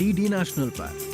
DD national park.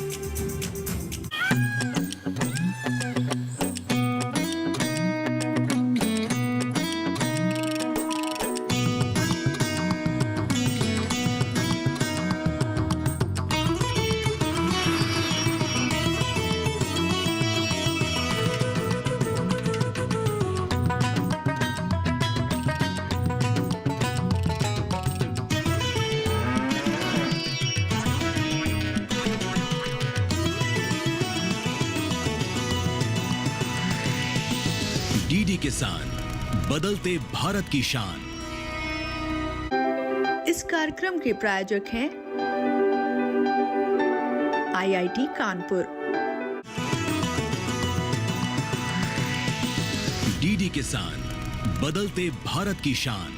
DD किसान, बदलते भारत की शान। इस कार्यक्रम के प्रायोजक हैं आईआईटी कानपुर। डीडी किसान, बदलते भारत की शान।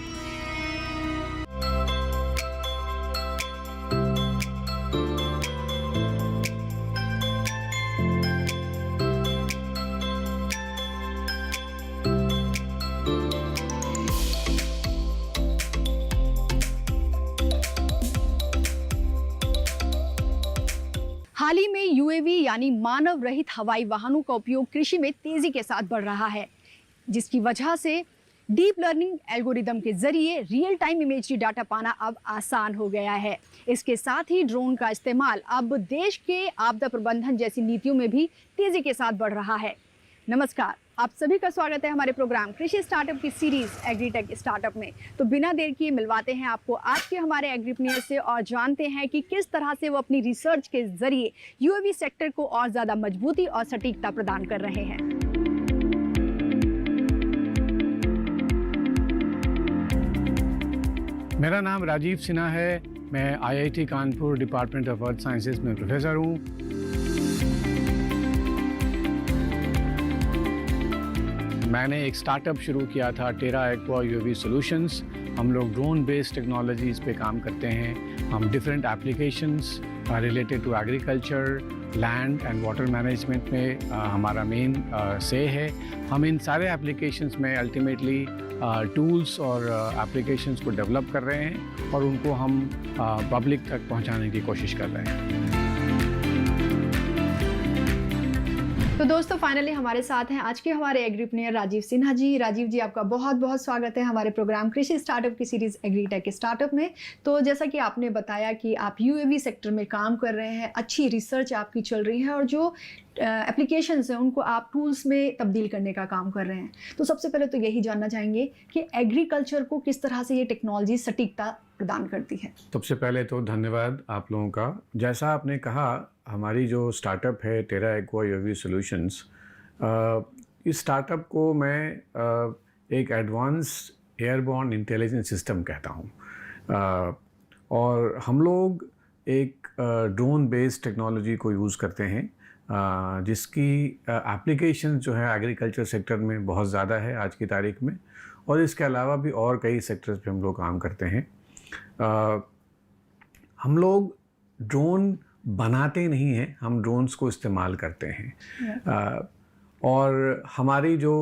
हाल ही में यूएवी यानी मानव रहित हवाई वाहनों का उपयोग कृषि में तेजी के साथ बढ़ रहा है, जिसकी वजह से डीप लर्निंग एल्गोरिदम के जरिए रियल टाइम इमेजरी डाटा पाना अब आसान हो गया है। इसके साथ ही ड्रोन का इस्तेमाल अब देश के आपदा प्रबंधन जैसी नीतियों में भी तेजी के साथ बढ़ रहा है। नमस्कार, आप सभी का स्वागत है हमारे प्रोग्राम कृषि स्टार्टअप की सीरीज एग्रीटेक स्टार्टअप में। तो बिना देर किए मिलवाते हैं आपको आज के हमारे एग्रीप्रेन्योर से और जानते हैं कि किस तरह से वो अपनी रिसर्च के जरिए यूएवी सेक्टर को और ज़्यादा मजबूती और सटीकता प्रदान कर रहे हैं। मेरा नाम राजीव सिन्हा है। मैं IIT Kanpur department of earth sciences में प्रोफेसर हूँ। मैंने एक स्टार्टअप शुरू किया था, टेरा एक्वा यूएवी सॉल्यूशंस। हम लोग ड्रोन बेस्ड टेक्नोलॉजीज़ पे काम करते हैं। हम different applications related to agriculture, land and water management में हमारा मेन से है। हम इन सारे एप्लीकेशंस में अल्टीमेटली टूल्स और एप्लीकेशंस को डेवलप कर रहे हैं और उनको हम पब्लिक तक पहुंचाने की कोशिश कर रहे हैं। तो दोस्तों, फाइनली हमारे साथ हैं आज के हमारे एग्रीप्रेन्योर राजीव सिन्हा जी। राजीव जी, आपका बहुत बहुत स्वागत है हमारे प्रोग्राम कृषि स्टार्टअप की सीरीज एग्रीटेक स्टार्टअप में। तो जैसा कि आपने बताया कि आप यूएवी सेक्टर में काम कर रहे हैं, अच्छी रिसर्च आपकी चल रही है और जो एप्लीकेशंस हैं उनको आप टूल्स में तब्दील करने का काम कर रहे हैं। तो सबसे पहले तो यही जानना चाहेंगे कि एग्रीकल्चर को किस तरह से ये टेक्नोलॉजी सटीकता प्रदान करती है। सबसे पहले तो धन्यवाद आप लोगों का। जैसा आपने कहा, हमारी जो स्टार्टअप है टेरा एक्वा यूएवी सॉल्यूशंस, इस स्टार्टअप को मैं एक एडवांस एयरबॉर्न इंटेलिजेंस सिस्टम कहता हूँ। और हम लोग एक ड्रोन बेस्ड टेक्नोलॉजी को यूज़ करते हैं, जिसकी एप्लीकेशन जो है एग्रीकल्चर सेक्टर में बहुत ज़्यादा है आज की तारीख में। और इसके अलावा भी और कई सेक्टर्स पे हम लोग काम करते हैं। हम लोग ड्रोन बनाते नहीं हैं, हम ड्रोन्स को इस्तेमाल करते हैं। और हमारी जो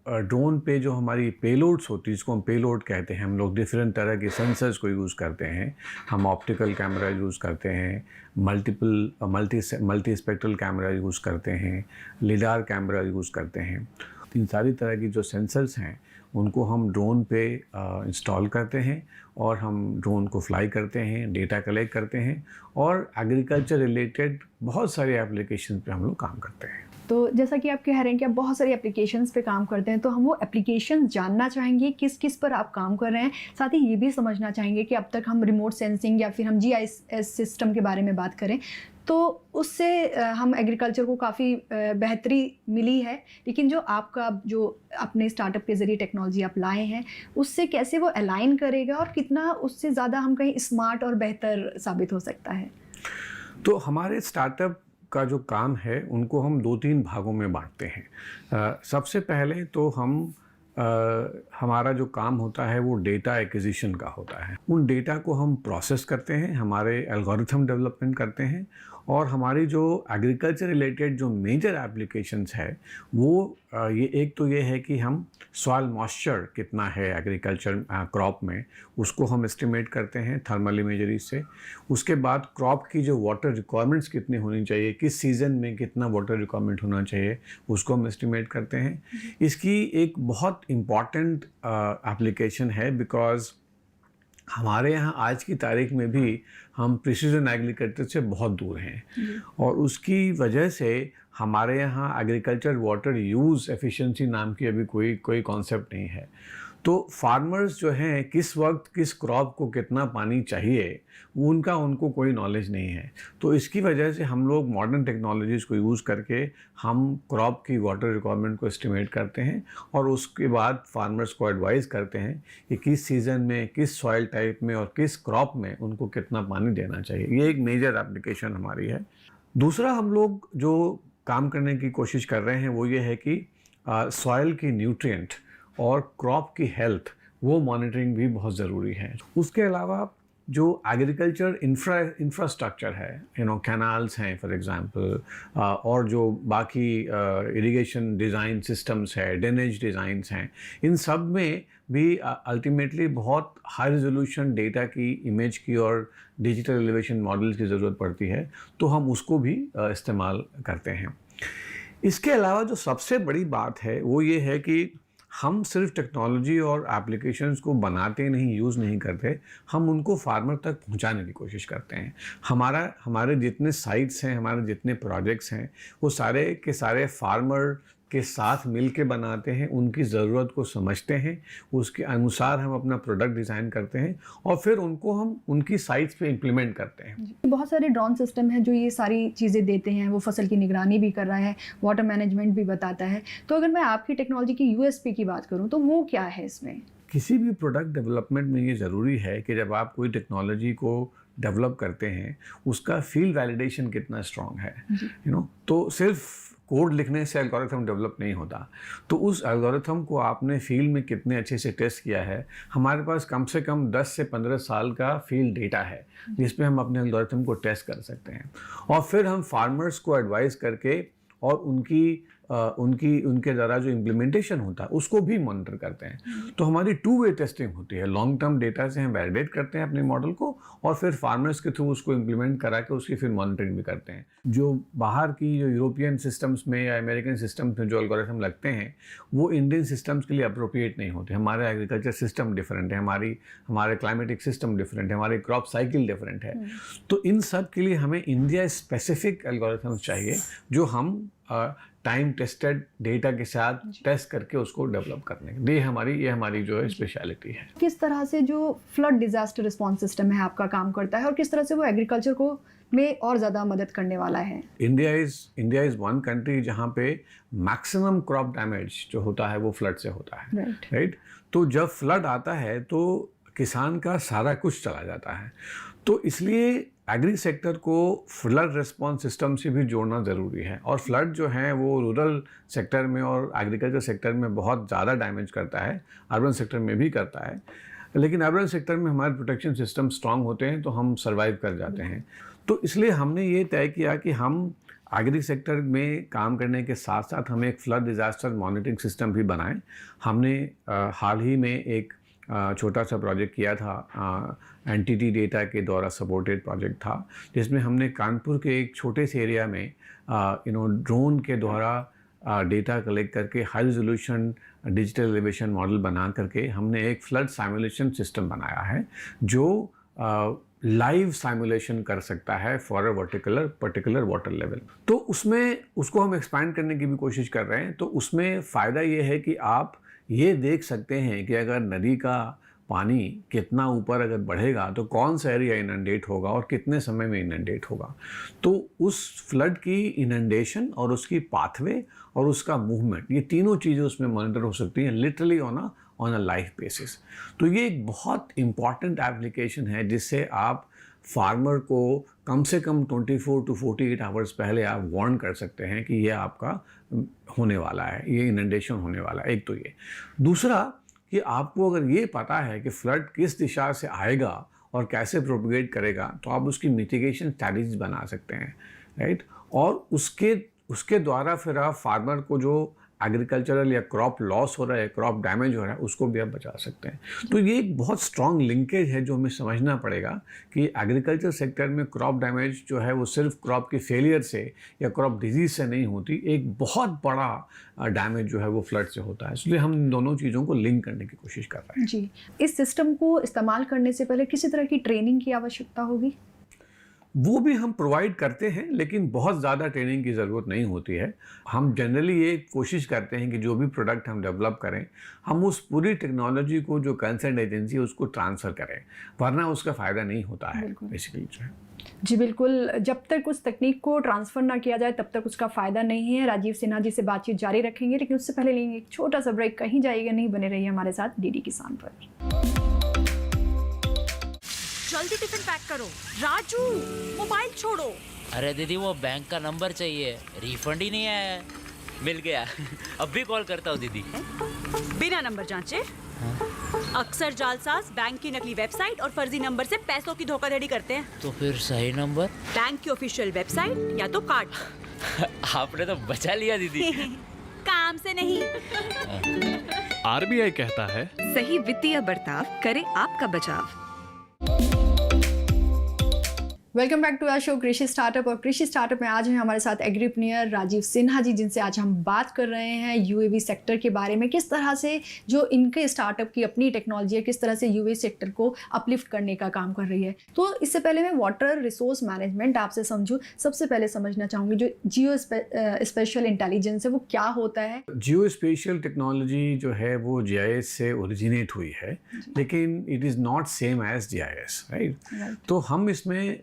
ड्रोन पे जो हमारी पेलोड्स होती है, जिसको हम पेलोड कहते हैं, हम लोग डिफरेंट तरह के सेंसर्स को यूज़ करते हैं। हम ऑप्टिकल कैमरा यूज़ करते हैं, मल्टी स्पेक्ट्रल कैमरा यूज़ करते हैं, लिडार कैमरा यूज़ करते हैं। इन सारी तरह की जो सेंसर्स हैं उनको हम ड्रोन पे इंस्टॉल करते हैं और हम ड्रोन को फ्लाई करते हैं, डेटा कलेक्ट करते हैं और एग्रीकल्चर रिलेटेड बहुत सारे एप्लीकेशन पे हम लोग काम करते हैं। तो जैसा कि आप कह रहे हैं कि आप बहुत सारी एप्लीकेशंस पे काम करते हैं, तो हम वो एप्लीकेशन जानना चाहेंगे किस किस पर आप काम कर रहे हैं। साथ ही ये भी समझना चाहेंगे कि अब तक हम रिमोट सेंसिंग या फिर हम जीआईएस सिस्टम के बारे में बात करें तो उससे हम एग्रीकल्चर को काफ़ी बेहतरी मिली है, लेकिन जो आपका जो अपने स्टार्टअप के ज़रिए टेक्नोलॉजी आप लाए हैं उससे कैसे वो अलाइन करेगा और कितना उससे ज़्यादा हम कहीं स्मार्ट और बेहतर साबित हो सकता है। तो हमारे स्टार्टअप का जो काम है उनको हम 2-3 भागों में बांटते हैं। सबसे पहले तो हमारा जो काम होता है वो डेटा एक्विजिशन का होता है। उन डेटा को हम प्रोसेस करते हैं, हमारे एल्गोरिथम डेवलपमेंट करते हैं, और हमारी जो एग्रीकल्चर रिलेटेड जो मेजर एप्लीकेशंस है वो ये एक तो ये है कि हम सॉइल मॉइस्चर कितना है एग्रीकल्चर क्रॉप में, उसको हम एस्टिमेट करते हैं थर्मल इमेजरी से। उसके बाद क्रॉप की जो वाटर रिक्वायरमेंट्स कितनी होनी चाहिए, किस सीज़न में कितना वाटर रिक्वायरमेंट होना चाहिए, उसको हम एस्टिमेट करते हैं। इसकी एक बहुत इम्पॉर्टेंट एप्लीकेशन है बिकॉज़ हमारे यहाँ आज की तारीख में भी हम प्रिसीजन एग्रीकल्चर से बहुत दूर हैं, और उसकी वजह से हमारे यहाँ एग्रीकल्चर वाटर यूज़ एफिशिएंसी नाम की अभी कोई कॉन्सेप्ट नहीं है। तो फार्मर्स जो हैं किस वक्त किस क्रॉप को कितना पानी चाहिए उनको कोई नॉलेज नहीं है। तो इसकी वजह से हम लोग मॉडर्न टेक्नोलॉजीज़ को यूज़ करके हम क्रॉप की वाटर रिक्वायरमेंट को एस्टिमेट करते हैं, और उसके बाद फार्मर्स को एडवाइस करते हैं कि किस सीज़न में, किस सॉइल टाइप में और किस क्रॉप में उनको कितना पानी देना चाहिए। ये एक मेजर एप्लीकेशन हमारी है। दूसरा हम लोग जो काम करने की कोशिश कर रहे हैं वो ये है कि सॉइल की न्यूट्रिएंट और क्रॉप की हेल्थ वो मॉनिटरिंग भी बहुत ज़रूरी है। उसके अलावा जो एग्रीकल्चर इंफ्रास्ट्रक्चर है, कैनाल्स हैं फॉर एग्जांपल, और जो बाकी इरिगेशन डिज़ाइन सिस्टम्स है, ड्रेनेज डिज़ाइंस हैं, इन सब में भी अल्टीमेटली बहुत हाई रेजोल्यूशन डेटा की, इमेज की और डिजिटल एलिवेशन मॉडल्स की ज़रूरत पड़ती है, तो हम उसको भी इस्तेमाल करते हैं। इसके अलावा जो सबसे बड़ी बात है वो ये है कि हम सिर्फ टेक्नोलॉजी और एप्लीकेशंस को बनाते नहीं, यूज़ नहीं करते, हम उनको फार्मर तक पहुंचाने की कोशिश करते हैं। हमारे जितने साइट्स हैं, हमारे जितने प्रोजेक्ट्स हैं, वो सारे के सारे फार्मर के साथ मिल के बनाते हैं, उनकी ज़रूरत को समझते हैं, उसके अनुसार हम अपना प्रोडक्ट डिज़ाइन करते हैं और फिर उनको हम उनकी साइट्स पे इम्प्लीमेंट करते हैं। बहुत सारे ड्रोन सिस्टम हैं जो ये सारी चीज़ें देते हैं, वो फसल की निगरानी भी कर रहा है, वाटर मैनेजमेंट भी बताता है। तो अगर मैं आपकी टेक्नोलॉजी की यूएसपी की बात करूँ तो वो क्या है इसमें? किसी भी प्रोडक्ट डेवलपमेंट में ये ज़रूरी है कि जब आप कोई टेक्नोलॉजी को डेवलप करते हैं उसका फील्ड वैलिडेशन कितना स्ट्रॉन्ग है। तो सिर्फ कोड लिखने से एल्गोरिथम डेवलप नहीं होता, तो उस एल्गोरिथम को आपने फील्ड में कितने अच्छे से टेस्ट किया है। हमारे पास कम से कम 10 से 15 साल का फील्ड डेटा है जिसमें हम अपने एल्गोरिथम को टेस्ट कर सकते हैं, और फिर हम फार्मर्स को एडवाइस करके और उनके द्वारा जो इम्प्लीमेंटेशन होता है उसको भी मॉनिटर करते हैं। तो हमारी 2 वे टेस्टिंग होती है। लॉन्ग टर्म डेटा से हम वैलिडेट करते हैं अपने मॉडल को, और फिर फार्मर्स के थ्रू उसको इम्प्लीमेंट करा के उसकी फिर मॉनिटरिंग भी करते हैं। जो बाहर की जो यूरोपियन सिस्टम्स में या अमेरिकन सिस्टम्स में जो एल्गोरिथम लगते हैं वो इंडियन सिस्टम्स के लिए अप्रोप्रिएट नहीं होते। हमारे एग्रीकल्चर सिस्टम डिफरेंट है, हमारे क्लाइमेटिक सिस्टम डिफरेंट है, हमारी क्रॉप साइकिल डिफरेंट है। तो इन सब के लिए हमें इंडिया स्पेसिफिक एल्गोरिथम्स चाहिए जो हम टाइम टेस्टेड डेटा के साथ टेस्ट करके उसको डेवलप करने। ये हमारी जो है स्पेशलिटी है। किस तरह से जो फ्लड डिजास्टर रिस्पॉन्स सिस्टम है आपका काम करता है और किस तरह से वो एग्रीकल्चर को में और ज़्यादा मदद करने वाला है? इंडिया इज़ वन कंट्री जहाँ पे मैक्सिमम क्रॉप डैमेज जो होता है वो फ्लड से होता है, राइट? तो जब फ्लड आता है तो किसान का सारा कुछ चला जाता है। तो इसलिए एग्री सेक्टर को फ्लड रिस्पॉन्स सिस्टम से भी जोड़ना ज़रूरी है। और फ्लड जो है वो रूरल सेक्टर में और एग्रीकल्चर सेक्टर में बहुत ज़्यादा डैमेज करता है, अर्बन सेक्टर में भी करता है, लेकिन अर्बन सेक्टर में हमारे प्रोटेक्शन सिस्टम स्ट्रांग होते हैं तो हम सर्वाइव कर जाते हैं। तो इसलिए हमने ये तय किया कि हम एग्री सेक्टर में काम करने के साथ साथ हम एक फ्लड डिज़ास्टर मॉनिटरिंग सिस्टम भी बनाएं। हमने हाल ही में एक छोटा सा प्रोजेक्ट किया था, एनटीटी डेटा के द्वारा सपोर्टेड प्रोजेक्ट था, जिसमें हमने कानपुर के एक छोटे से एरिया में ड्रोन के द्वारा डेटा कलेक्ट करके high resolution digital elevation model बना करके हमने एक फ्लड सिमुलेशन सिस्टम बनाया है जो लाइव सिमुलेशन कर सकता है for a particular water level. तो उसको हम एक्सपैंड करने की भी कोशिश कर रहे हैं। तो उसमें फ़ायदा ये है कि आप ये देख सकते हैं कि अगर नदी का पानी कितना ऊपर अगर बढ़ेगा तो कौन सा एरिया इनंडेट होगा और कितने समय में इनंडेट होगा। तो उस फ्लड की इनंडेशन और उसकी पाथवे और उसका मूवमेंट, ये तीनों चीज़ें उसमें मॉनिटर हो सकती हैं literally on a life basis. तो ये एक बहुत इम्पॉर्टेंट एप्लीकेशन है जिससे आप फार्मर को कम से कम 24 to 48 आवर्स पहले आप वार्न कर सकते हैं कि ये आपका होने वाला है, ये इनंडेशन होने वाला है। एक तो ये। दूसरा कि आपको अगर ये पता है कि फ्लड किस दिशा से आएगा और कैसे प्रोपगेट करेगा, तो आप उसकी मिटिगेशन स्ट्रैटेजीज बना सकते हैं, राइट। और उसके द्वारा फिर आप फार्मर को जो एग्रीकल्चरल या क्रॉप लॉस हो रहा है, क्रॉप डैमेज हो रहा है, उसको भी आप बचा सकते हैं। तो ये एक बहुत स्ट्रॉन्ग लिंकेज है जो हमें समझना पड़ेगा कि एग्रीकल्चर सेक्टर में क्रॉप डैमेज जो है वो सिर्फ क्रॉप के फेलियर से या क्रॉप डिजीज से नहीं होती, एक बहुत बड़ा डैमेज जो है वो फ्लड से होता है। इसलिए हम इन दोनों चीज़ों को लिंक करने की कोशिश कर रहे हैं। जी, इस सिस्टम को इस्तेमाल करने से पहले किसी तरह की ट्रेनिंग की आवश्यकता होगी? वो भी हम प्रोवाइड करते हैं, लेकिन बहुत ज़्यादा ट्रेनिंग की ज़रूरत नहीं होती है। हम जनरली ये कोशिश करते हैं कि जो भी प्रोडक्ट हम डेवलप करें, हम उस पूरी टेक्नोलॉजी को जो कंसर्न एजेंसी है उसको ट्रांसफ़र करें, वरना उसका फ़ायदा नहीं होता है बेसिकली जो है। जी बिल्कुल, जब तक उस तकनीक को ट्रांसफ़र ना किया जाए तब तक उसका फ़ायदा नहीं है। राजीव सिन्हा जी से बातचीत जारी रखेंगे, लेकिन उससे पहले लेंगे एक छोटा सा ब्रेक। कहीं जाइएगा नहीं, बने रहिए हमारे साथ डीडी किसान पर। जल्दी टिफिन पैक करो। राजू, मोबाइल छोड़ो। अरे दीदी वो बैंक का नंबर चाहिए, रिफंड ही नहीं आया है। मिल गया। अब भी कॉल करता हूँ दीदी। बिना नंबर जांचे? अक्सर जालसाज बैंक की नकली वेबसाइट और फर्जी नंबर से पैसों की धोखाधड़ी करते हैं। तो फिर सही नंबर? बैंक की ऑफिशियल वेबसाइट या तो कार्ड। आपने तो बचा लिया दीदी। काम से नहीं। आरबीआई कहता है, सही वित्तीय बर्ताव करे आपका बचाव। Welcome back to our show Krishi startup. और कृषि स्टार्टअप में आज हैं हमारे साथ एग्रीप्रेन्योर राजीव सिन्हा जी, जिनसे आज हम बात कर रहे हैं यूएवी सेक्टर के बारे में, किस तरह से जो इनके स्टार्टअप की अपनी टेक्नोलॉजी है, किस तरह से यूएवी सेक्टर को अपलिफ्ट करने का काम कर रही है। तो इससे पहले मैं वाटर रिसोर्स मैनेजमेंट आपसे समझूं, सबसे पहले समझना चाहूँगी जो जियो स्पेशल इंटेलिजेंस है वो क्या होता है? जियो स्पेशियल टेक्नोलॉजी जो है वो जीआईएस से ओरिजिनेट हुई है, लेकिन it is not same as GIS, right. तो हम इसमें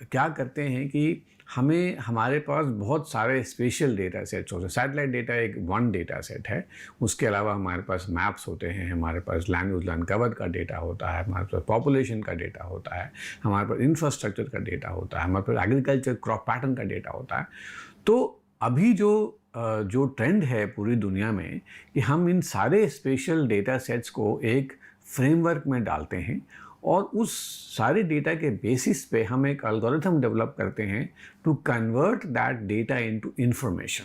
क्या करते हैं कि हमारे पास बहुत सारे स्पेशल डेटा सेट्स होते हैं। सैटेलाइट डेटा एक वन डेटा सेट है, उसके अलावा हमारे पास मैप्स होते हैं, हमारे पास लैंड यूज लैंड कवर का डेटा होता है, हमारे पास पॉपुलेशन का डेटा होता है, हमारे पास इंफ्रास्ट्रक्चर का डेटा होता है, हमारे पास एग्रीकल्चर क्रॉप पैटर्न का डेटा होता है। तो अभी जो ट्रेंड है पूरी दुनिया में कि हम इन सारे स्पेशल डेटा सेट्स को एक फ्रेमवर्क में डालते हैं और उस सारे डेटा के बेसिस पे हम एक एल्गोरिथम डेवलप करते हैं to convert that data into information.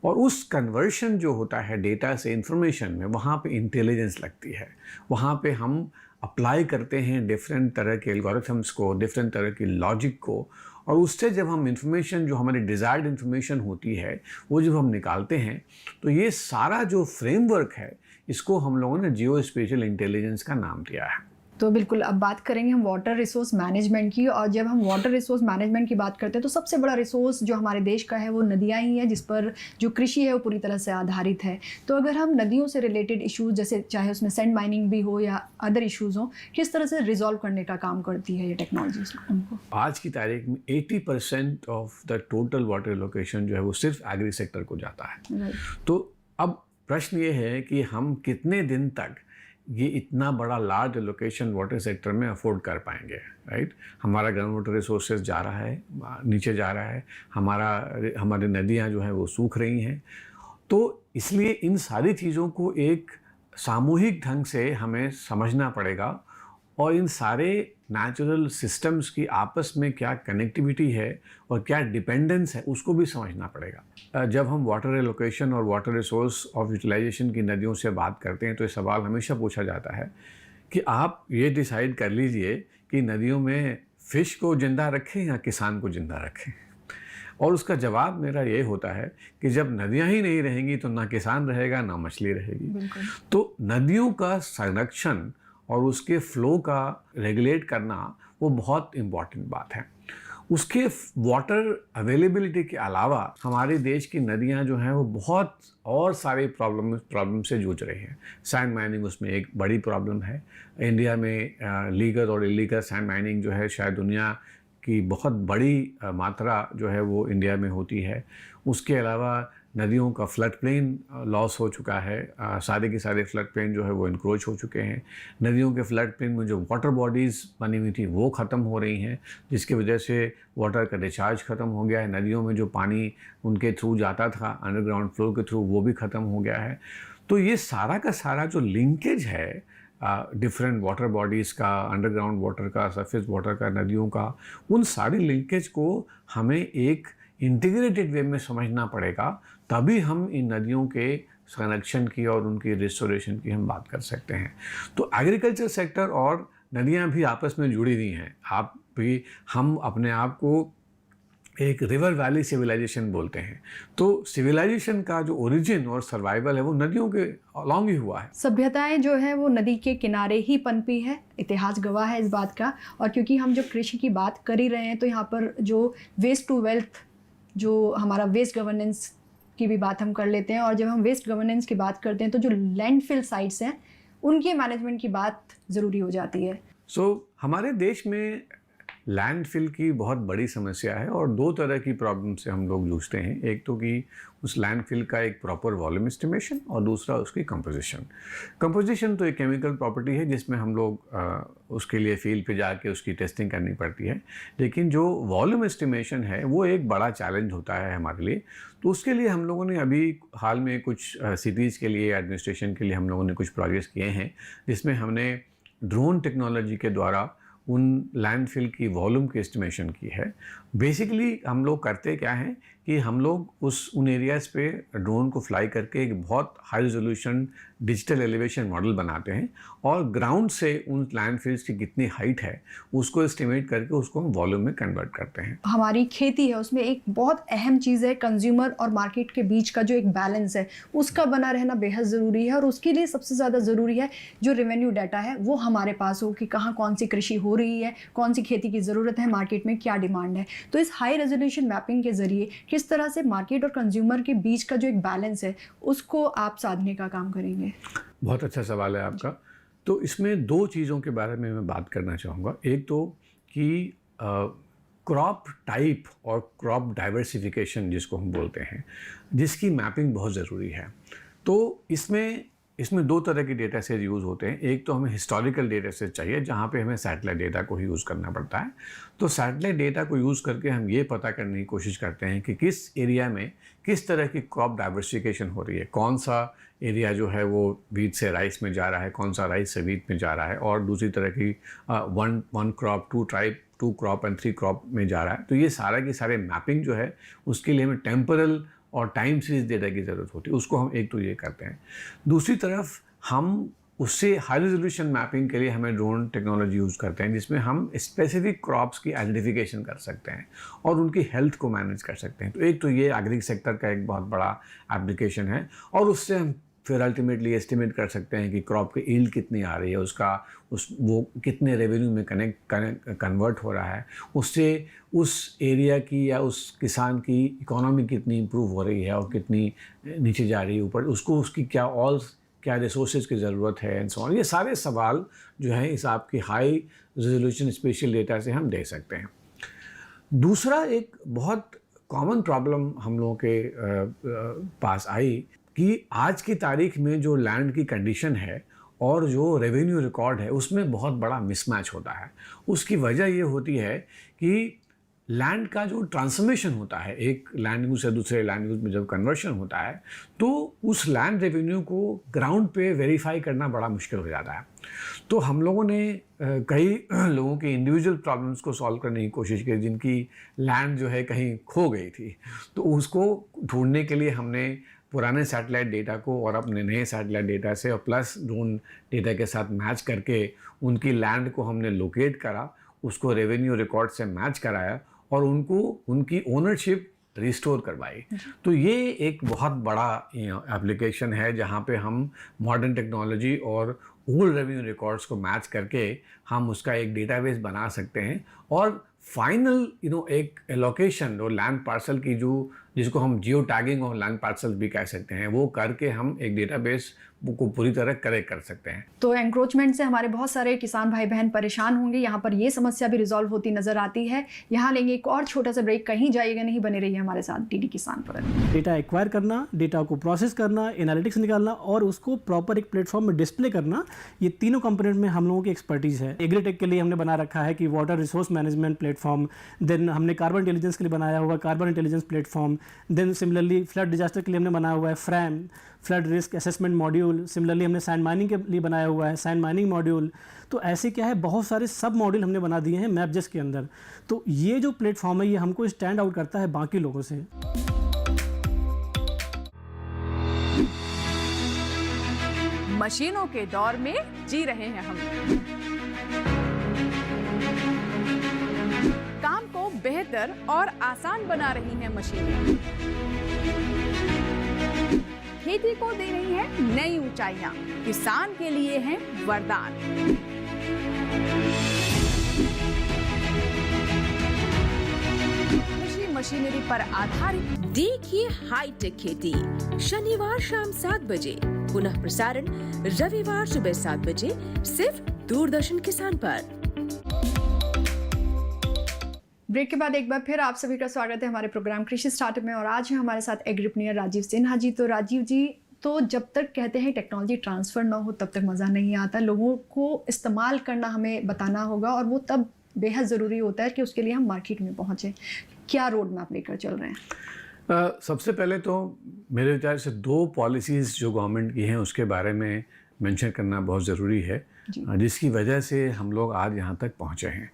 और उस कन्वर्शन जो होता है डेटा से इंफॉर्मेशन में, वहाँ पे इंटेलिजेंस लगती है, वहाँ पे हम अप्लाई करते हैं डिफरेंट तरह के एल्गोरिथम्स को, डिफरेंट तरह की लॉजिक को, और उससे जब हम इंफॉर्मेशन जो हमारी डिज़ायर्ड इंफॉर्मेशन होती है वो जब हम निकालते हैं, तो ये सारा जो फ्रेमवर्क है इसको हम लोगों ने जियो स्पेशियल इंटेलिजेंस का नाम दिया है। तो बिल्कुल, अब बात करेंगे हम वाटर रिसोर्स मैनेजमेंट की। और जब हम वाटर रिसोर्स मैनेजमेंट की बात करते हैं तो सबसे बड़ा रिसोर्स जो हमारे देश का है वो नदियाँ ही हैं, जिस पर जो कृषि है वो पूरी तरह से आधारित है। तो अगर हम नदियों से रिलेटेड इश्यूज, जैसे चाहे उसमें सैंड माइनिंग भी हो या अदर इश्यूज़ हो, किस तरह से रिजॉल्व करने का काम करती है ये टेक्नोलॉजी उनको? आज की तारीख में 80% of the total water location जो है वो सिर्फ एग्री सेक्टर को जाता है। तो अब प्रश्न ये है कि हम कितने दिन तक ये इतना बड़ा लार्ज लोकेशन वाटर सेक्टर में अफोर्ड कर पाएंगे, राइट। हमारा ग्राउंड वाटर रिसोर्सेज जा रहा है, नीचे जा रहा है, हमारी नदियाँ जो हैं वो सूख रही हैं। तो इसलिए इन सारी चीज़ों को एक सामूहिक ढंग से हमें समझना पड़ेगा और इन सारे नेचुरल सिस्टम्स की आपस में क्या कनेक्टिविटी है और क्या डिपेंडेंस है उसको भी समझना पड़ेगा। जब हम वाटर एलोकेशन और वाटर रिसोर्स ऑफ यूटिलाइजेशन की नदियों से बात करते हैं तो ये सवाल हमेशा पूछा जाता है कि आप ये डिसाइड कर लीजिए कि नदियों में फ़िश को ज़िंदा रखें या किसान को ज़िंदा रखें। और उसका जवाब मेरा ये होता है कि जब नदियाँ ही नहीं रहेंगी तो ना किसान रहेगा ना मछली रहेगी। तो नदियों का संरक्षण और उसके फ़्लो का रेगुलेट करना वो बहुत इम्पॉर्टेंट बात है। उसके वाटर अवेलेबिलिटी के अलावा हमारे देश की नदियां जो हैं वो बहुत और सारे प्रॉब्लम से जूझ रही हैं। सैंड माइनिंग उसमें एक बड़ी प्रॉब्लम है। इंडिया में लीगल और इलीगल सैंड माइनिंग जो है शायद दुनिया की बहुत बड़ी मात्रा जो है वो इंडिया में होती है। उसके अलावा नदियों का फ्लड प्लेन लॉस हो चुका है, सारे के सारे फ्लड प्लेन जो है वो इंक्रोच हो चुके हैं। नदियों के फ्लड प्लेन में जो वाटर बॉडीज़ बनी हुई थी वो ख़त्म हो रही हैं, जिसकी वजह से वाटर का डिस्चार्ज ख़त्म हो गया है। नदियों में जो पानी उनके थ्रू जाता था अंडरग्राउंड फ्लो के थ्रू वो भी ख़त्म हो गया है। तो ये सारा का सारा जो लिंकेज है डिफरेंट वाटर बॉडीज़ का, अंडरग्राउंड वाटर का, सरफेस वाटर का, नदियों का, उन सारे लिंकेज को हमें एक इंटीग्रेटेड वे में समझना पड़ेगा, तभी हम इन नदियों के संरक्षण की और उनकी रिस्टोरेशन की हम बात कर सकते हैं। तो एग्रीकल्चर सेक्टर और नदियाँ भी आपस में जुड़ी हुई हैं। आप भी, हम अपने आप को एक रिवर वैली सिविलाइजेशन बोलते हैं। तो सिविलाइजेशन का जो ओरिजिन और सर्वाइवल है वो नदियों के अलॉन्ग ही हुआ है। सभ्यताएं जो है वो नदी के किनारे ही पनपी है, इतिहास गवाह है इस बात का। और क्योंकि हम जो कृषि की बात कर ही रहे हैं, तो यहाँ पर जो वेस्ट टू वेल्थ, जो हमारा वेस्ट गवर्नेंस की भी बात हम कर लेते हैं। और जब हम वेस्ट गवर्नेंस की बात करते हैं तो जो लैंडफिल साइट्स हैं उनके मैनेजमेंट की बात ज़रूरी हो जाती है। हमारे देश में लैंडफिल की बहुत बड़ी समस्या है और दो तरह की प्रॉब्लम से हम लोग जूझते हैं। एक तो कि उस लैंडफिल का एक प्रॉपर वॉल्यूम एस्टिमेशन और दूसरा उसकी कंपोजिशन। कंपोजिशन तो एक केमिकल प्रॉपर्टी है जिसमें हम लोग उसके लिए फील्ड पे जाके उसकी टेस्टिंग करनी पड़ती है, लेकिन जो वॉल्यूम एस्टिमेशन है वो एक बड़ा चैलेंज होता है हमारे लिए। तो उसके लिए हम लोगों ने अभी हाल में कुछ सिटीज़ के लिए, एडमिनिस्ट्रेशन के लिए हम लोगों ने कुछ प्रोजेक्ट्स किए हैं, जिसमें हमने ड्रोन टेक्नोलॉजी के द्वारा उन लैंडफिल की वॉल्यूम की एस्टिमेशन की है। बेसिकली हम लोग करते क्या हैं कि हम लोग उन एरियाज़ पे ड्रोन को फ्लाई करके एक बहुत high resolution digital elevation model बनाते हैं और ग्राउंड से उन लैंडफिल्स की कितनी हाइट है उसको एस्टिमेट करके उसको हम वॉल्यूम में कन्वर्ट करते हैं। हमारी खेती है उसमें एक बहुत अहम चीज़ है कंज्यूमर और मार्केट के बीच का जो एक बैलेंस है उसका बना रहना बेहद ज़रूरी है। और उसके लिए सबसे ज़्यादा ज़रूरी है जो रेवेन्यू डाटा है वो हमारे पास हो कि कहाँ कौन सी कृषि हो रही है, कौन सी खेती की ज़रूरत है, मार्केट में क्या डिमांड है। तो इस हाई रेजोल्यूशन मैपिंग के ज़रिए किस तरह से मार्केट और कंज्यूमर के बीच का जो एक बैलेंस है उसको आप साधने का काम करेंगे? बहुत अच्छा सवाल है आपका। तो इसमें दो चीज़ों के बारे में मैं बात करना चाहूँगा। एक तो कि क्रॉप टाइप और क्रॉप डाइवर्सिफिकेशन जिसको हम बोलते हैं, जिसकी मैपिंग बहुत ज़रूरी है। तो इसमें दो तरह के डेटा सेट यूज़ होते हैं। एक तो हमें हिस्टोरिकल डेटा सेट चाहिए जहाँ पे हमें सैटेलाइट डेटा को ही यूज़ करना पड़ता है। तो सैटेलाइट डेटा को यूज़ करके हम ये पता करने की कोशिश करते हैं कि किस एरिया में किस तरह की क्रॉप डाइवर्सिफिकेशन हो रही है, कौन सा एरिया जो है वो वीट से राइस में जा रहा है, कौन सा राइस से वीट में जा रहा है, और दूसरी तरह की one crop, two tribe, 2 crop and 3 crop में जा रहा है। तो ये सारा की सारे मैपिंग जो है उसके लिए हमें टेम्परल और टाइम सीरीज डेटा की ज़रूरत होती है। उसको हम एक तो ये करते हैं। दूसरी तरफ हम उससे हाई रेजोल्यूशन मैपिंग के लिए हमें ड्रोन टेक्नोलॉजी यूज़ करते हैं, जिसमें हम स्पेसिफिक क्रॉप्स की आइडेंटिफिकेशन कर सकते हैं और उनकी हेल्थ को मैनेज कर सकते हैं। तो एक तो ये एग्री सेक्टर का एक बहुत बड़ा एप्लीकेशन है और उससे हम फिर अल्टीमेटली एस्टिमेट कर सकते हैं कि क्रॉप की ईल्ड कितनी आ रही है, वो कितने रेवेन्यू में कन्वर्ट हो रहा है, उससे उस एरिया की या उस किसान की इकोनॉमी कितनी इम्प्रूव हो रही है और कितनी नीचे जा रही है ऊपर, उसको उसकी क्या रिसोर्सेज की ज़रूरत है एंड सो ऑन। ये सारे सवाल जो हैं इस आपकी हाई रेजोल्यूशन स्पेशल डेटा से हम दे सकते हैं। दूसरा एक बहुत कॉमन प्रॉब्लम हम लोगों के पास आई कि आज की तारीख में जो लैंड की कंडीशन है और जो रेवेन्यू रिकॉर्ड है उसमें बहुत बड़ा मिसमैच होता है। उसकी वजह ये होती है कि लैंड का जो ट्रांसफॉर्मेशन होता है, एक लैंड यूज से दूसरे लैंड यूज में जब कन्वर्शन होता है तो उस लैंड रेवेन्यू को ग्राउंड पे वेरीफाई करना बड़ा मुश्किल हो जाता है। तो हम लोगों ने कई लोगों की इंडिविजुअल प्रॉब्लम्स को सॉल्व करने की कोशिश की जिनकी लैंड जो है कहीं खो गई थी। तो उसको ढूंढने के लिए हमने पुराने सैटेलाइट डेटा को और अपने नए सैटेलाइट डेटा से और प्लस ड्रोन डेटा के साथ मैच करके उनकी लैंड को हमने लोकेट करा, उसको रेवेन्यू रिकॉर्ड से मैच कराया और उनको उनकी ओनरशिप रिस्टोर करवाई। तो ये एक बहुत बड़ा एप्लीकेशन है जहाँ पे हम मॉडर्न टेक्नोलॉजी और ओल्ड रेवेन्यू रिकॉर्ड्स को मैच करके हम उसका एक डेटाबेस बना सकते हैं और फाइनल एक एलोकेशन और लैंड पार्सल की जिसको हम जियो टैगिंग और लैंड पार्सल भी कह सकते हैं, वो करके हम एक डेटाबेस को पूरी तरह करेक्ट कर सकते हैं। तो एंक्रोचमेंट से हमारे बहुत सारे किसान भाई बहन परेशान होंगे। यहाँ पर ये समस्या भी रिजॉल्व होती नजर आती है। यहाँ लेंगे एक और छोटा सा ब्रेक, कहीं जाइएगा नहीं, बने रहिए हमारे साथ डीडी किसान पर। डेटा एक्वायर करना, डेटा को प्रोसेस करना, एनालिटिक्स निकालना और उसको प्रॉपर एक प्लेटफॉर्म में डिस्प्ले करना, ये तीनों कंपोनेंट में हम लोगों की एक्सपर्टीज है। एग्रीटेक के लिए हमने बना रखा है कि water resource management platform, then हमने कार्बन इंटेलिजेंस के लिए बनाया हुआ carbon intelligence platform, then similarly flood disaster के लिए हमने बनाया हुआ है फ्रैम। Flood risk assessment module, similarly हमने सैंड माइनिंग के लिए बनाया हुआ है सैंड माइनिंग मॉड्यूल। तो ऐसे क्या है, बहुत सारे सब मॉड्यूल हमने बना दिए हैं मैपजेस के अंदर। तो ये जो प्लेटफॉर्म है ये हमको स्टैंड आउट करता है बाकी लोगों से। मशीनों के दौर में जी रहे हैं हम। काम को बेहतर और आसान बना रही हैं मशीनें। खेती को दे रही है नई ऊंचाइयां, किसान के लिए है वरदान। कृषि मशीनरी पर आधारित देखिए हाईटेक खेती, शनिवार शाम 7 बजे, पुनः प्रसारण रविवार सुबह 7 बजे, सिर्फ दूरदर्शन किसान पर। ब्रेक के बाद एक बार फिर आप सभी का स्वागत है हमारे प्रोग्राम कृषि स्टार्टअप में। और आज है हमारे साथ एग्रीप्रेन्योर राजीव सिन्हा जी। तो राजीव जी, तो जब तक कहते हैं टेक्नोलॉजी ट्रांसफ़र ना हो तब तक मज़ा नहीं आता। लोगों को इस्तेमाल करना हमें बताना होगा और वो तब बेहद ज़रूरी होता है कि उसके लिए हम मार्केट में पहुँचें। क्या रोड मैप लेकर चल रहे हैं? सबसे पहले तो मेरे विचार से 2 पॉलिसीज़ जो गवर्नमेंट की हैं उसके बारे में मेंशन करना बहुत ज़रूरी है, जिसकी वजह से हम लोग आज यहाँ तक पहुँचे हैं।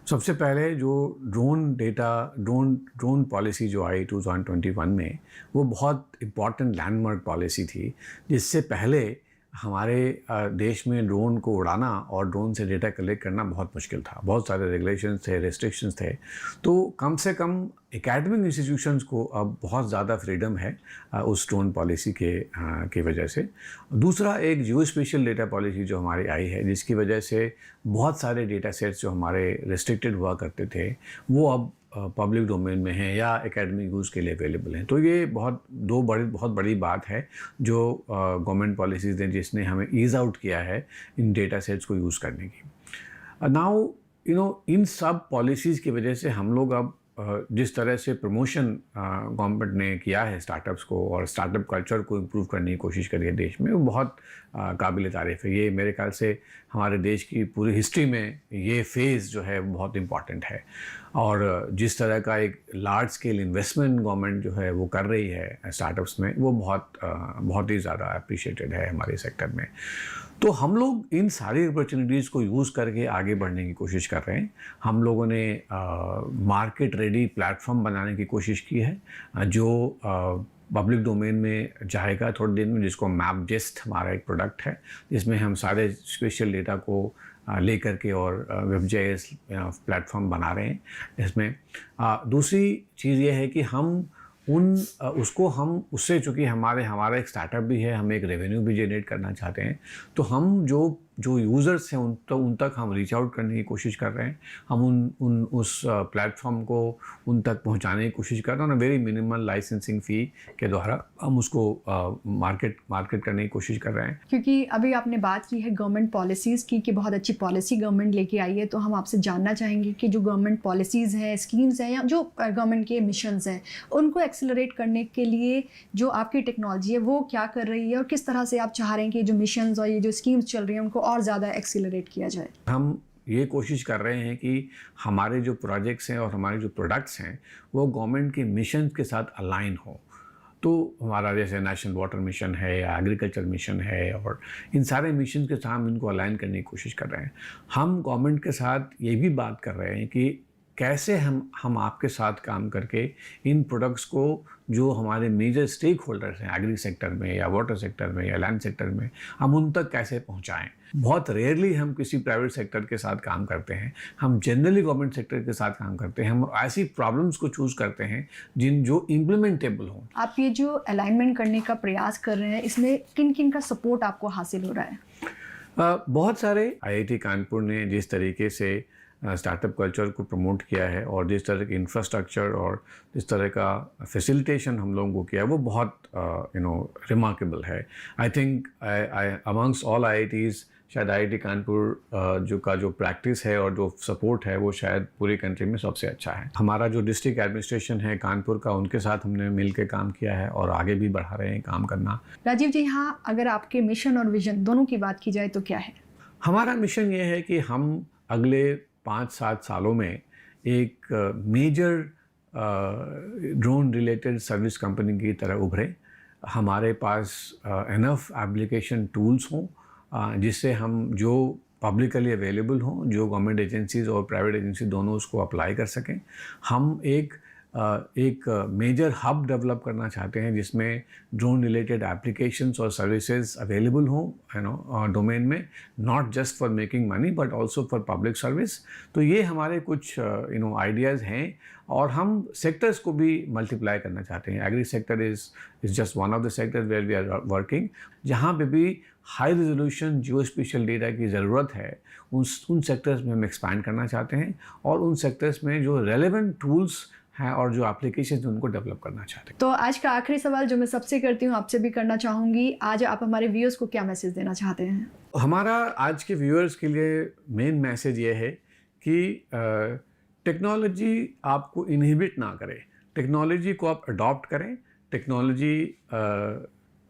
सबसे पहले जो ड्रोन पॉलिसी जो आई 2021 में, वो बहुत इम्पॉर्टेंट लैंडमार्क पॉलिसी थी, जिससे पहले हमारे देश में ड्रोन को उड़ाना और ड्रोन से डेटा कलेक्ट करना बहुत मुश्किल था। बहुत सारे रेगुलेशंस थे, रेस्ट्रिक्शंस थे। तो कम से कम एकेडमिक इंस्टीट्यूशंस को अब बहुत ज़्यादा फ्रीडम है उस ड्रोन पॉलिसी की वजह से। दूसरा, एक जियो स्पेशियल डेटा पॉलिसी जो हमारी आई है, जिसकी वजह से बहुत सारे डेटा सेट्स जो हमारे रिस्ट्रिक्टेड हुआ करते थे वो अब पब्लिक डोमेन में हैं या एकेडमिक यूज़ के लिए अवेलेबल हैं। तो ये बहुत बड़ी बात है जो गवर्नमेंट पॉलिसीज़ ने, जिसने हमें ईज़ आउट किया है इन डेटा सेट्स को यूज़ करने की। नाउ इन सब पॉलिसीज़ की वजह से हम लोग अब जिस तरह से प्रमोशन गवर्नमेंट ने किया है स्टार्टअप्स को और स्टार्टअप कल्चर को इम्प्रूव करने की कोशिश करी है देश में, वो बहुत काबिल तारीफ़ है। ये मेरे ख्याल से हमारे देश की पूरी हिस्ट्री में ये फेज़ जो है बहुत इम्पॉर्टेंट है। और जिस तरह का एक लार्ज स्केल इन्वेस्टमेंट गवर्नमेंट जो है वो कर रही है स्टार्टअप्स में, वो बहुत ही ज़्यादा अप्रिशिएटेड है हमारे सेक्टर में। तो हम लोग इन सारी अपॉर्चुनिटीज़ को यूज़ करके आगे बढ़ने की कोशिश कर रहे हैं। हम लोगों ने मार्केट रेडी प्लेटफॉर्म बनाने की कोशिश की है जो पब्लिक डोमेन में जाएगा थोड़ी देर में, जिसको मैपजेस्ट हमारा एक प्रोडक्ट है, जिसमें हम सारे स्पेशल डेटा को लेकर के और WebGIS प्लेटफॉर्म बना रहे हैं। इसमें दूसरी चीज़ ये है कि हम उससे चूँकि हमारा एक स्टार्टअप भी है, हम एक रेवेन्यू भी जनरेट करना चाहते हैं, तो हम जो यूज़र्स हैं उन तक हम रीच आउट करने की कोशिश कर रहे हैं। हम उस प्लेटफॉर्म को उन तक पहुंचाने की कोशिश कर रहे हैं और वेरी मिनिमल लाइसेंसिंग फ़ी के द्वारा हम उसको मार्केट करने की कोशिश कर रहे हैं। क्योंकि अभी आपने बात की है गवर्नमेंट पॉलिसीज़ की कि बहुत अच्छी पॉलिसी गवर्नमेंट लेके आई है, तो हम आपसे जानना चाहेंगे कि जो गवर्नमेंट पॉलिसीज़ हैं, स्कीम्स हैं या जो गवर्नमेंट के मिशंस हैं, उनको एक्सेलरेट करने के लिए जो आपकी टेक्नोलॉजी है वो क्या कर रही है और किस तरह से आप चाह रहे हैं कि जो मिशंस और ये जो स्कीम्स चल रही हैं उनको और ज़्यादा एक्सीलरेट किया जाए? हम ये कोशिश कर रहे हैं कि हमारे जो प्रोजेक्ट्स हैं और हमारे जो प्रोडक्ट्स हैं वो गवर्नमेंट के मिशन के साथ अलाइन हो। तो हमारा जैसे नेशनल वाटर मिशन है या एग्रीकल्चर मिशन है, और इन सारे मिशन के साथ हम इनको अलाइन करने की कोशिश कर रहे हैं। हम गवर्नमेंट के साथ ये भी बात कर रहे हैं कि कैसे हम आपके साथ काम करके इन प्रोडक्ट्स को जो हमारे मेजर स्टेक होल्डर्स हैं एग्री सेक्टर में या वाटर सेक्टर में या लैंड सेक्टर में, हम उन तक कैसे पहुंचाएं। बहुत रेयरली हम किसी प्राइवेट सेक्टर के साथ काम करते हैं, हम जनरली गवर्नमेंट सेक्टर के साथ काम करते हैं। हम ऐसी प्रॉब्लम्स को चूज़ करते हैं जो इम्प्लीमेंटेबल हों। आप ये जो अलाइनमेंट करने का प्रयास कर रहे हैं, इसमें किन किन का सपोर्ट आपको हासिल हो रहा है? बहुत सारे IIT कानपुर ने जिस तरीके से स्टार्टअप कल्चर को प्रमोट किया है और जिस तरह के इंफ्रास्ट्रक्चर और जिस तरह का फैसिलिटेशन हम लोगों को किया है, वो बहुत रिमार्केबल है। I think amongst all IITs शायद IIT कानपुर जो प्रैक्टिस है और जो सपोर्ट है वो शायद पूरी कंट्री में सबसे अच्छा है। हमारा जो डिस्ट्रिक्ट एडमिनिस्ट्रेशन है कानपुर का, उनके साथ हमने मिल के काम किया है और आगे भी बढ़ा रहे हैं काम करना। राजीव जी, यहाँ अगर आपके मिशन और विजन दोनों की बात की जाए तो क्या है? हमारा मिशन ये है कि हम अगले 5-7 सालों में एक major drone related service company की तरह उभरे, हमारे पास इनफ एप्लीकेशन टूल्स हों जिससे हम जो पब्लिकली अवेलेबल हों, जो गवर्नमेंट एजेंसीज़ और प्राइवेट एजेंसी दोनों उसको अप्लाई कर सकें। हम एक मेजर हब डेवलप करना चाहते हैं जिसमें ड्रोन रिलेटेड एप्लीकेशंस और सर्विसेज अवेलेबल हों डोमेन में, not just for making money but also for public service. तो ये हमारे कुछ आइडियाज़ हैं और हम सेक्टर्स को भी मल्टीप्लाई करना चाहते हैं। Agri sector is just one of the sectors where we are working, जहाँ पे भी high resolution geospatial data की ज़रूरत है उन सेक्टर्स में हम एक्सपैंड करना चाहते हैं और उन सेक्टर्स में जो रेलेवेंट टूल्स हैं और जो एप्लीकेशन उनको डेवलप करना चाहते हैं। तो आज का आखिरी सवाल जो मैं सबसे करती हूँ आपसे भी करना चाहूँगी, आज आप हमारे व्यूअर्स को क्या मैसेज देना चाहते हैं? हमारा आज के व्यूअर्स के लिए मेन मैसेज ये है कि टेक्नोलॉजी आपको इनहिबिट ना करे, टेक्नोलॉजी को आप अडॉप्ट करें। टेक्नोलॉजी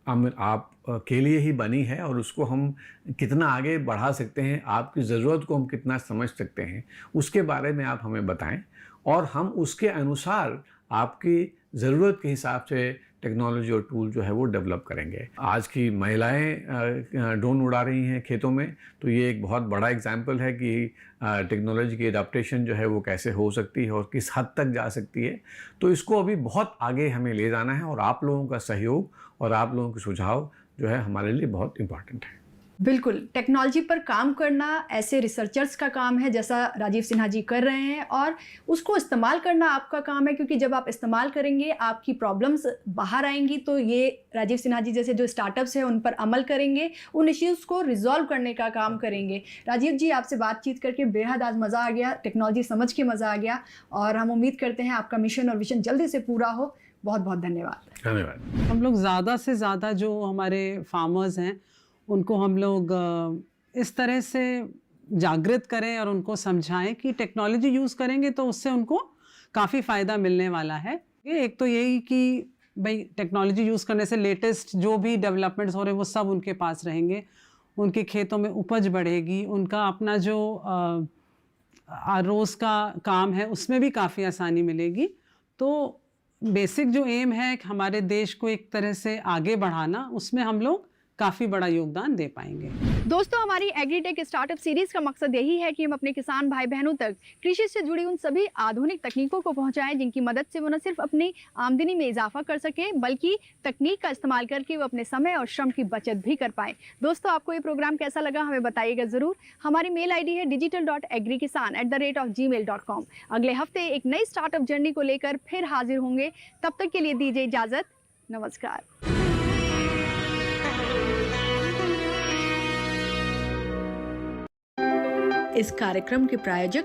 आप के लिए ही बनी है और उसको हम कितना आगे बढ़ा सकते हैं, आपकी ज़रूरत को हम कितना समझ सकते हैं, उसके बारे में आप हमें बताएं और हम उसके अनुसार आपकी ज़रूरत के हिसाब से टेक्नोलॉजी और टूल जो है वो डेवलप करेंगे। आज की महिलाएं ड्रोन उड़ा रही हैं खेतों में, तो ये एक बहुत बड़ा एग्जाम्पल है कि टेक्नोलॉजी की एडाप्टेशन जो है वो कैसे हो सकती है और किस हद तक जा सकती है। तो इसको अभी बहुत आगे हमें ले जाना है और आप लोगों का सहयोग और आप लोगों के सुझाव जो है हमारे लिए बहुत इम्पॉर्टेंट है। बिल्कुल, टेक्नोलॉजी पर काम करना ऐसे रिसर्चर्स का काम है जैसा राजीव सिन्हा जी कर रहे हैं, और उसको इस्तेमाल करना आपका काम है, क्योंकि जब आप इस्तेमाल करेंगे आपकी प्रॉब्लम्स बाहर आएंगी। तो ये राजीव सिन्हा जी जैसे जो स्टार्टअप्स हैं उन पर अमल करेंगे, उन इश्यूज़ को रिजॉल्व करने का काम करेंगे। राजीव जी, आपसे बातचीत करके बेहद आज मज़ा आ गया, टेक्नोलॉजी समझ के मज़ा आ गया, और हम उम्मीद करते हैं आपका मिशन और विजन जल्दी से पूरा हो। बहुत बहुत धन्यवाद। धन्यवाद। हम लोग ज़्यादा से ज़्यादा जो हमारे फार्मर्स हैं उनको हम लोग इस तरह से जागृत करें और उनको समझाएं कि टेक्नोलॉजी यूज़ करेंगे तो उससे उनको काफ़ी फ़ायदा मिलने वाला है। एक तो यही कि भाई टेक्नोलॉजी यूज़ करने से लेटेस्ट जो भी डेवलपमेंट्स हो रहे हैं वो सब उनके पास रहेंगे, उनके खेतों में उपज बढ़ेगी, उनका अपना जो रोज़ का काम है उसमें भी काफ़ी आसानी मिलेगी। तो बेसिक जो एम है हमारे देश को एक तरह से आगे बढ़ाना, उसमें हम लोग काफ़ी बड़ा योगदान दे पाएंगे। दोस्तों, हमारी एग्रीटेक स्टार्टअप सीरीज़ का मकसद यही है कि हम अपने किसान भाई बहनों तक कृषि से जुड़ी उन सभी आधुनिक तकनीकों को पहुंचाएं जिनकी मदद से वो न सिर्फ अपनी आमदनी में इजाफा कर सकें बल्कि तकनीक का इस्तेमाल करके वो अपने समय और श्रम की बचत भी कर पाएं। दोस्तों, आपको ये प्रोग्राम कैसा लगा हमें बताइएगा ज़रूर। हमारी मेल ID है digital.agrikisan@gmail.com। अगले हफ्ते एक नई स्टार्टअप जर्नी को लेकर फिर हाजिर होंगे। तब तक के लिए दीजिए इजाज़त। नमस्कार। इस कार्यक्रम के प्रायोजक